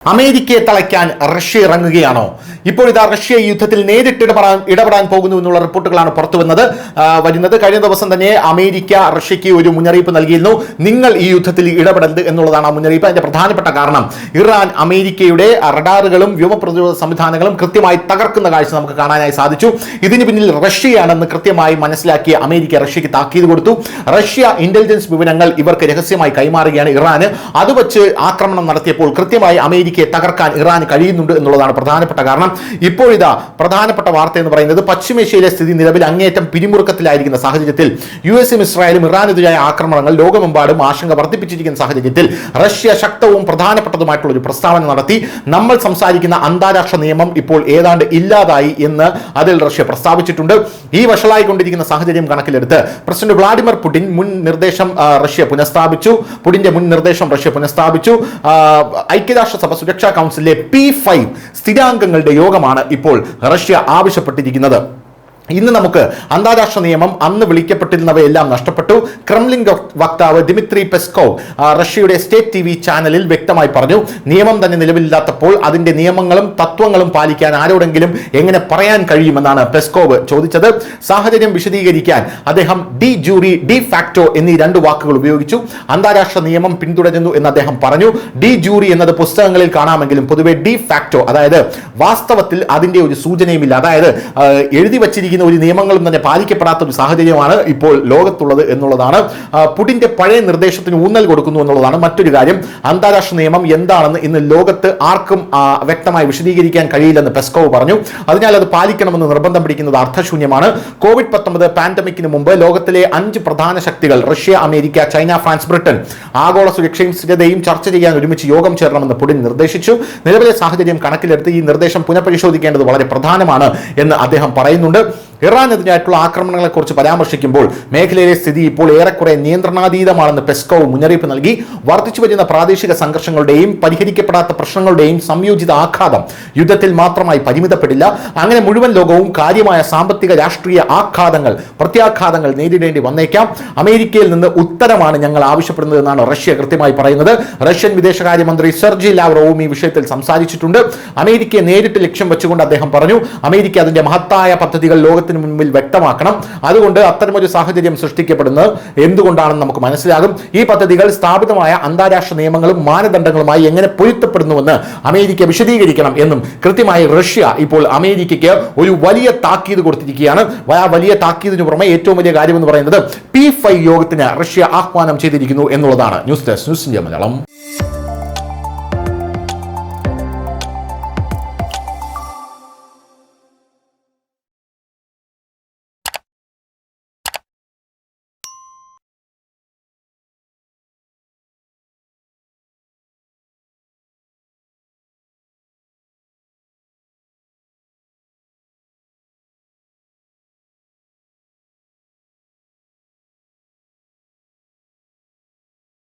അമേരിക്കയെ തളയ്ക്കാൻ റഷ്യ ഇറങ്ങുകയാണോ? ഇപ്പോൾ ഇതാ റഷ്യ യുദ്ധത്തിൽ നേരിട്ട് ഇടപെടാൻ പോകുന്നു എന്നുള്ള റിപ്പോർട്ടുകളാണ് പുറത്തു വരുന്നത്. കഴിഞ്ഞ ദിവസം തന്നെ അമേരിക്ക റഷ്യയ്ക്ക് ഒരു മുന്നറിയിപ്പ് നൽകിയിരുന്നു. നിങ്ങൾ ഈ യുദ്ധത്തിൽ ഇടപെടരുത് എന്നുള്ളതാണ് ആ മുന്നറിയിപ്പ്. അതിന്റെ പ്രധാനപ്പെട്ട കാരണം ഇറാൻ അമേരിക്കയുടെ റഡാറുകളും വ്യോമപ്രതിരോധ സംവിധാനങ്ങളും കൃത്യമായി തകർക്കുന്ന കാഴ്ച നമുക്ക് കാണാനായി സാധിച്ചു. ഇതിന് പിന്നിൽ റഷ്യയാണെന്ന് കൃത്യമായി മനസ്സിലാക്കിയ അമേരിക്ക റഷ്യയ്ക്ക് താക്കീത് കൊടുത്തു. റഷ്യ ഇന്റലിജൻസ് വിവരങ്ങൾ ഇവർക്ക് രഹസ്യമായി കൈമാറുകയാണ് ഇറാന്. അത് വെച്ച് ആക്രമണം നടത്തിയപ്പോൾ കൃത്യമായി അമേരിക്കയെ തകർക്കാൻ ഇറാൻ കഴിയുന്നുണ്ട് എന്നുള്ളതാണ് പ്രധാനപ്പെട്ട കാരണം. ഇപ്പോൾ ഇതാ പ്രധാനപ്പെട്ട വാർത്ത എന്ന് പറയുന്നത് പശ്ചിമേഷ്യയിലെ സ്ഥിതി നിലവിൽ അങ്ങേയറ്റം പിരിമുറുക്കത്തിലായിരിക്കുന്ന സാഹചര്യത്തിൽ യുഎസും ഇസ്രായേലും ഇറാനെതിരായ ആക്രമണങ്ങൾ ലോകമെമ്പാടും ആശങ്ക വർദ്ധിപ്പിച്ചിരിക്കുന്ന സാഹചര്യത്തിൽ റഷ്യ ശക്തവും പ്രധാനപ്പെട്ടതുമായിട്ടുള്ള ഒരു പ്രസ്താവന നടത്തി. നമ്മൾ സംസാരിക്കുന്ന അന്താരാഷ്ട്ര നിയമം ഇപ്പോൾ ഏതാണ്ട് ഇല്ലാതായി എന്ന് അതിൽ റഷ്യ പ്രസ്താവിച്ചിട്ടുണ്ട്. ഈ വഷളായിക്കൊണ്ടിരിക്കുന്ന സാഹചര്യം കണക്കിലെടുത്ത് പ്രസിഡന്റ് വ്ളാഡിമിർ പുടിൻ പുടിന്റെ മുൻ നിർദ്ദേശം റഷ്യ പുനഃസ്ഥാപിച്ചു. ഐക്യരാഷ്ട്രസഭ സുരക്ഷാ കൗൺസിലിലെ P5 സ്ഥിരാംഗങ്ങളുടെ യോഗമാണ് ഇപ്പോൾ റഷ്യ ആവശ്യപ്പെട്ടിരിക്കുന്നത്. ഇന്ന് നമുക്ക് അന്താരാഷ്ട്ര നിയമം അന്ന് വിളിക്കപ്പെട്ടിരുന്നവയെല്ലാം നഷ്ടപ്പെട്ടു. ക്രെംലിൻ വക്താവ് ദിമിത്രി പെസ്കോവ് റഷ്യയുടെ സ്റ്റേറ്റ് TV ചാനലിൽ വ്യക്തമായി പറഞ്ഞു, നിയമം തന്നെ നിലവിലില്ലാത്തപ്പോൾ അതിന്റെ നിയമങ്ങളും തത്വങ്ങളും പാലിക്കാൻ ആരോടെങ്കിലും എങ്ങനെ പറയാൻ കഴിയുമെന്നാണ് പെസ്കോവ് ചോദിച്ചത്. സാഹചര്യം വിശദീകരിക്കാൻ അദ്ദേഹം ഡി ജൂറി ഡി ഫാക്ടോ എന്നീ രണ്ട് വാക്കുകൾ ഉപയോഗിച്ചു. അന്താരാഷ്ട്ര നിയമം പിന്തുടരുന്നു എന്ന് അദ്ദേഹം പറഞ്ഞു. ഡി ജൂറി എന്നത് പുസ്തകങ്ങളിൽ കാണാമെങ്കിലും പൊതുവെ ഡി ഫാക്ടോ, അതായത് വാസ്തവത്തിൽ അതിന്റെ ഒരു സൂചനയുമില്ല, അതായത് എഴുതി വച്ചിരിക്കുന്ന ഒരു നിയമങ്ങളും തന്നെ പാലിക്കപ്പെടാത്ത ഒരു സാഹചര്യമാണ് ഇപ്പോൾ ലോകത്തുള്ളത് എന്നുള്ളതാണ്. പുടിന്റെ പഴയ നിർദ്ദേശത്തിന് ഊന്നൽ കൊടുക്കുന്നു എന്നുള്ളതാണ് മറ്റൊരു കാര്യം. അന്താരാഷ്ട്ര നിയമം എന്താണെന്ന് ഇന്ന് ലോകത്ത് ആർക്കും വ്യക്തമായി വിശദീകരിക്കാൻ കഴിയില്ലെന്ന് പെസ്കോവ് പറഞ്ഞു. അതിനാൽ അത് പാലിക്കണമെന്ന് നിർബന്ധം പിടിക്കുന്നത് അർത്ഥശൂന്യമാണ്. COVID-19 പാൻഡമിക്കിന് മുമ്പ് ലോകത്തിലെ 5 പ്രധാന ശക്തികൾ Russia, America, China, France, Britain ആഗോള സുരക്ഷയും സ്ഥിരതയും ചർച്ച ചെയ്യാൻ ഒരുമിച്ച് യോഗം ചേരണമെന്ന് പുടിൻ നിർദ്ദേശിച്ചു. നിലവിലെ സാഹചര്യം കണക്കിലെടുത്ത് ഈ നിർദ്ദേശം പുനഃപരിശോധിക്കേണ്ടത് വളരെ പ്രധാനമാണ് എന്ന് അദ്ദേഹം പറയുന്നുണ്ട്. ഇറാനെതിരായിട്ടുള്ള ആക്രമണങ്ങളെക്കുറിച്ച് പരാമർശിക്കുമ്പോൾ മേഖലയിലെ സ്ഥിതി ഇപ്പോൾ ഏറെക്കുറെ നിയന്ത്രണാതീതമാണെന്ന് പെസ്കോവ് മുന്നറിയിപ്പ് നൽകി. വർദ്ധിച്ചു വരുന്ന പ്രാദേശിക സംഘർഷങ്ങളുടെയും പരിഹരിക്കപ്പെടാത്ത പ്രശ്നങ്ങളുടെയും സംയോജിത ആഘാതം യുദ്ധത്തിൽ മാത്രമായി പരിമിതപ്പെടില്ല. അങ്ങനെ മുഴുവൻ ലോകവും കാര്യമായ സാമ്പത്തിക രാഷ്ട്രീയ പ്രത്യാഘാതങ്ങൾ നേരിടേണ്ടി വന്നേക്കാം. അമേരിക്കയിൽ നിന്ന് ഉത്തരമാണ് ഞങ്ങൾ ആവശ്യപ്പെടുന്നത് എന്നാണ് റഷ്യ കൃത്യമായി പറയുന്നത്. റഷ്യൻ വിദേശകാര്യമന്ത്രി സെർജി ലാവ്റോവും ഈ വിഷയത്തിൽ സംസാരിച്ചിട്ടുണ്ട്. അമേരിക്കയെ നേരിട്ട് ലക്ഷ്യം വെച്ചുകൊണ്ട് അദ്ദേഹം പറഞ്ഞു, അമേരിക്ക അതിന്റെ മഹത്തായ പദ്ധതികൾ ലോകത്തിന് മുൻപിൽ വ്യക്തമാക്കണം. അതുകൊണ്ട് അത്തരമൊരു സാഹചര്യം സൃഷ്ടിക്കപ്പെടുന്നത് എന്തുകൊണ്ടാണെന്ന് നമുക്ക് മനസ്സിലാകും. ഈ പദ്ധതികൾ സ്ഥാപിതമായ അന്താരാഷ്ട്ര നിയമങ്ങളും മാനദണ്ഡങ്ങളുമായി എങ്ങനെ പൊരുത്തപ്പെടുന്നുവെന്ന് അമേരിക്ക വിശദീകരിക്കണം എന്നും കൃത്യമായി റഷ്യ ഇപ്പോൾ അമേരിക്കയ്ക്ക് ഒരു വലിയ താക്കീത് കൊടുത്തിരിക്കുകയാണ്. ആ വലിയ താക്കീതിന് പുറമെ ഏറ്റവും വലിയ കാര്യമെന്ന് പറയുന്നത് P5 യോഗത്തിന് റഷ്യ ആഹ്വാനം ചെയ്തിരിക്കുന്നു എന്നുള്ളതാണ്. News desk, news India Malayalam.